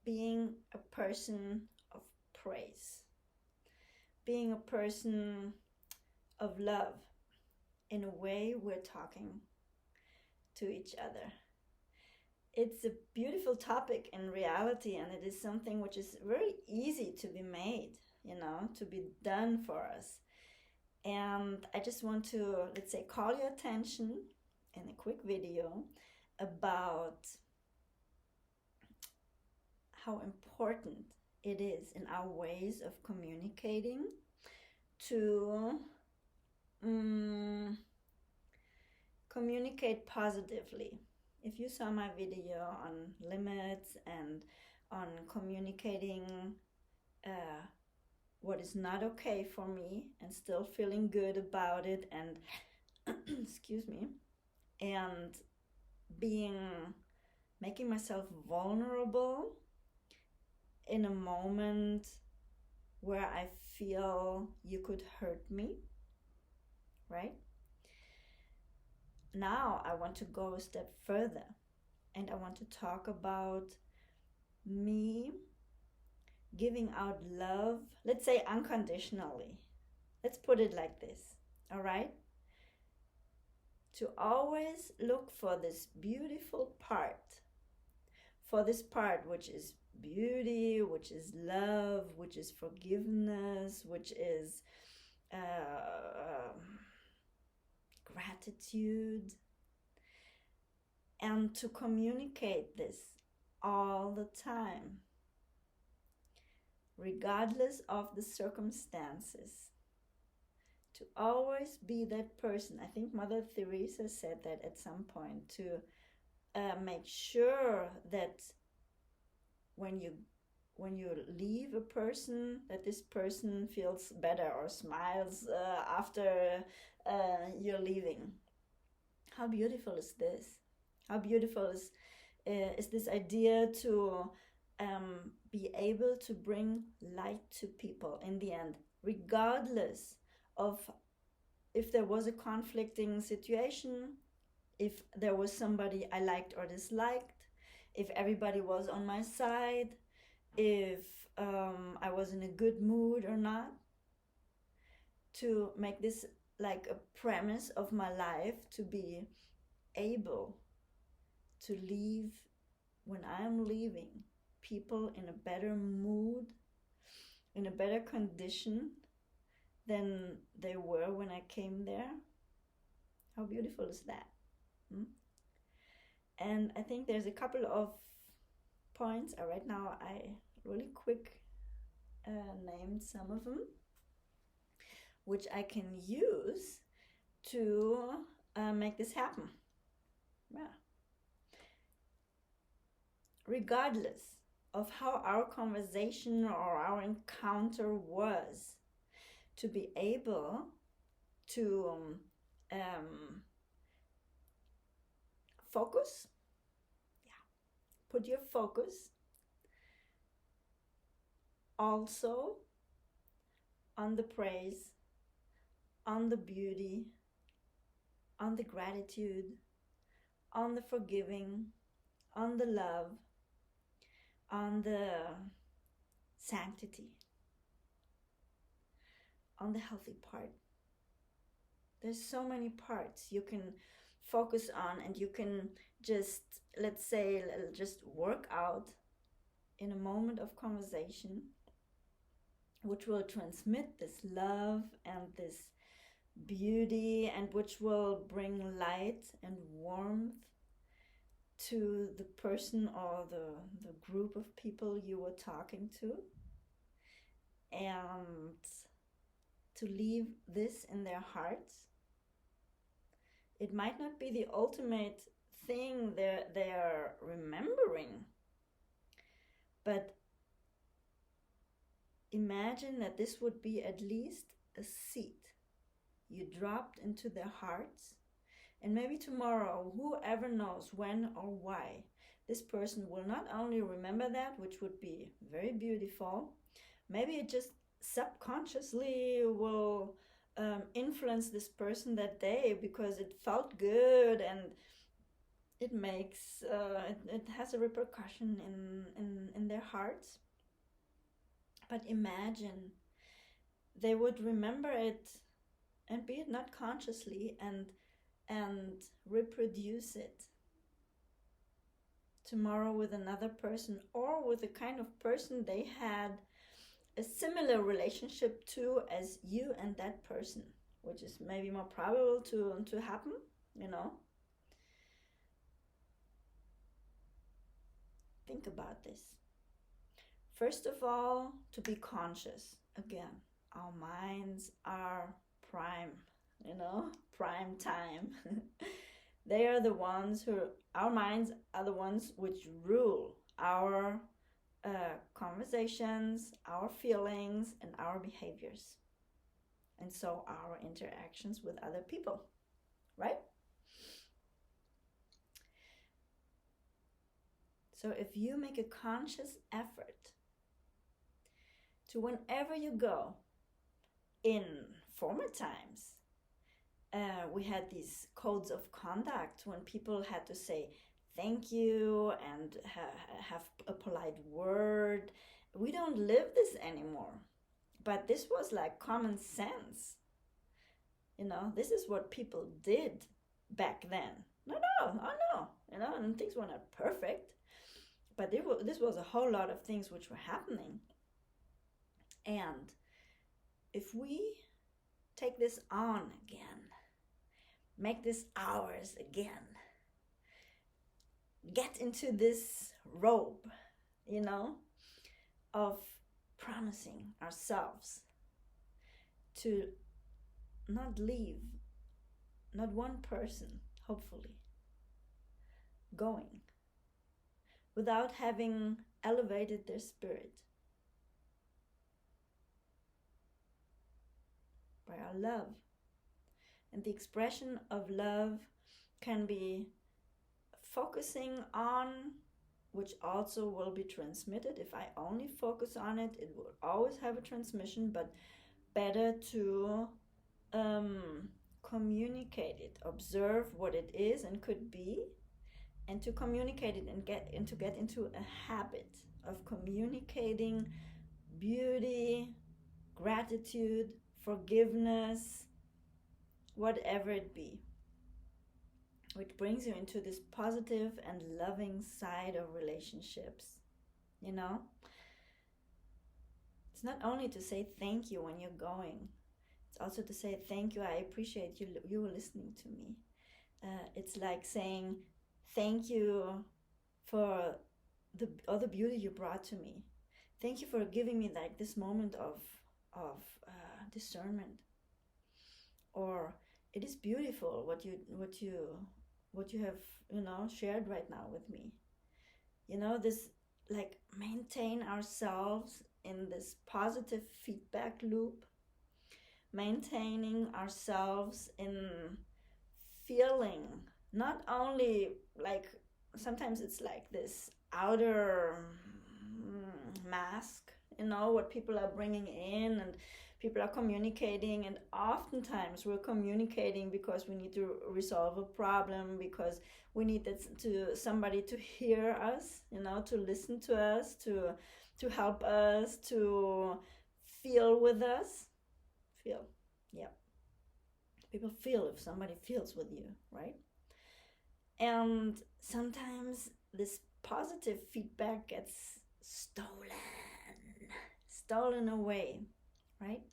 being a person of praise, being a person of love. In a way, we're talking to each other. It's a beautiful topic in reality, and it is something which is very easy to be made, to be done for us. And I just want to, let's say, call your attention in a quick video about how important it is in our ways of communicating to communicate positively. If you saw my video on limits and on communicating what is not okay for me and still feeling good about it, and excuse me, and making myself vulnerable in a moment where I feel you could hurt me, right? Now I want to go a step further, and I want to talk about me giving out love, let's say unconditionally. Let's put it like this, all right? To always look for this beautiful part, for this part which is beauty, which is love, which is forgiveness, which is gratitude, and to communicate this all the time, regardless of the circumstances. To always be that person. I think Mother Teresa said that at some point, to make sure that when you leave a person, that this person feels better or smiles after you're leaving. How beautiful is this? How beautiful is this idea to be able to bring light to people in the end, regardless of if there was a conflicting situation, if there was somebody I liked or disliked, if everybody was on my side, if I was in a good mood or not. To make this like a premise of my life, to be able to leave, when I'm leaving, people in a better mood, in a better condition than they were when I came there. How beautiful is that? And I think there's a couple of points. Right now I really quick named some of them, which I can use to make this happen. Yeah. Regardless of how our conversation or our encounter was, to be able to focus, put your focus also on the praise, on the beauty, on the gratitude, on the forgiving, on the love, on the sanctity, on the healthy part. There's so many parts you can focus on, and you can just, let's say, just work out in a moment of conversation, which will transmit this love and this beauty, and which will bring light and warmth to the person or the group of people you were talking to, and to leave this in their hearts. It might not be the ultimate thing they're remembering, but imagine that this would be at least a seed you dropped into their hearts, and maybe tomorrow, whoever knows when or why, this person will not only remember that, which would be very beautiful, maybe it just subconsciously will influence this person that day, because it felt good, and it makes it has a repercussion in their their hearts. But imagine they would remember it, and be it not consciously, and reproduce it tomorrow with another person, or with the kind of person they had a similar relationship to as you and that person, which is maybe more probable to happen, you know. Think about this. First of all, to be conscious. Again, our minds are prime, you know, prime time. They are the ones our minds are the ones which rule our conversations, our feelings, and our behaviors. And so our interactions with other people, right? So if you make a conscious effort to, whenever you go, in former times, we had these codes of conduct when people had to say thank you and have a polite word. We don't live this anymore. But this was like common sense. You know, this is what people did back then. No, you know, and things were not perfect. But this was a whole lot of things which were happening. And if we take this on again, make this ours again, get into this robe, you know, of promising ourselves to not leave, not one person, hopefully, going without having elevated their spirit by our love. And the expression of love can be focusing on, which also will be transmitted. If I only focus on it, it will always have a transmission, but better to communicate it, observe what it is and could be, and to communicate it and get into a habit of communicating beauty, gratitude, forgiveness, whatever it be, which brings you into this positive and loving side of relationships. You know, it's not only to say thank you when you're going, it's also to say thank you, I appreciate you listening to me. It's like saying thank you for all the beauty you brought to me. Thank you for giving me like this moment of discernment. Or it is beautiful what you have, you know, shared right now with me. You know, this, like, maintain ourselves in this positive feedback loop, maintaining ourselves in feeling, not only like, sometimes it's like this outer mask, you know, what people are bringing in, and people are communicating, and oftentimes we're communicating because we need to resolve a problem, because we need somebody to hear us, you know, to listen to us, to help us, to feel with us. Feel, yeah. People feel if somebody feels with you, right? And sometimes this positive feedback gets stolen away, right?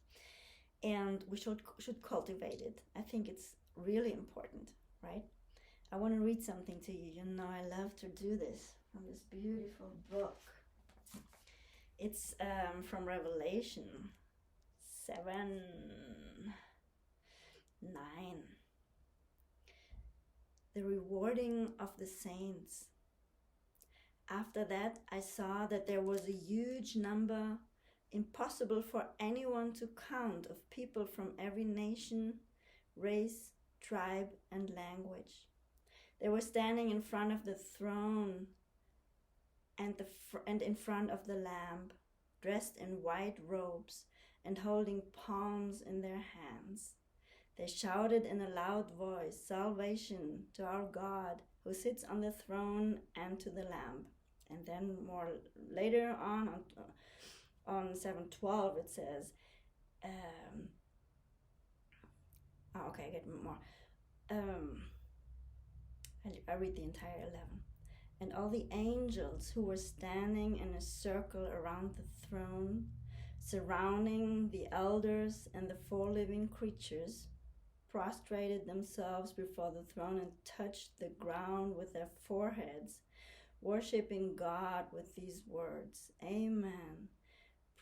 And we should cultivate it. I think it's really important, right? I want to read something to you. You know, I love to do this from this beautiful book. It's from Revelation 7:9. The rewarding of the saints. After that, I saw that there was a huge number, impossible for anyone to count, of people from every nation, race, tribe, and language. They were standing in front of the throne and in front of the Lamb, dressed in white robes and holding palms in their hands. They shouted in a loud voice, "Salvation to our God, who sits on the throne, and to the Lamb." And then more later on 7:12 it says, okay, I get more. I read the entire 11. And all the angels who were standing in a circle around the throne, surrounding the elders and the 4 living creatures, prostrated themselves before the throne and touched the ground with their foreheads, worshiping God with these words, Amen.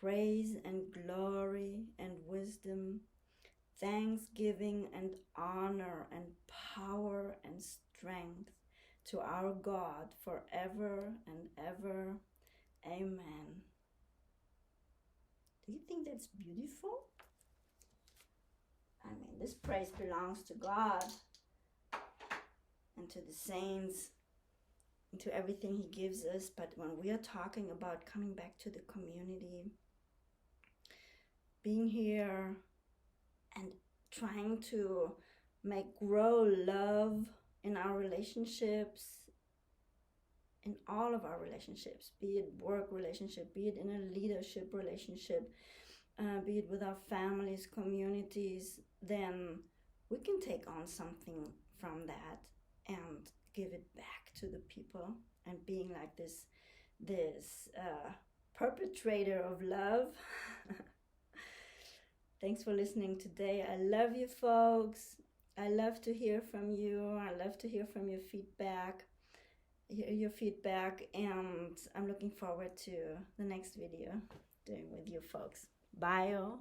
Praise and glory and wisdom, thanksgiving and honor and power and strength to our God forever and ever. Amen. Do you think that's beautiful? I mean, this praise belongs to God and to the saints and to everything He gives us. But when we are talking about coming back to the community, being here and trying to grow love in our relationships, in all of our relationships, be it work relationship, be it in a leadership relationship, be it with our families, communities, then we can take on something from that and give it back to the people, and being like this perpetrator of love. Thanks for listening today. I love you, folks. I love to hear from you. I love to hear from your feedback, and I'm looking forward to the next video doing with you folks. Bye.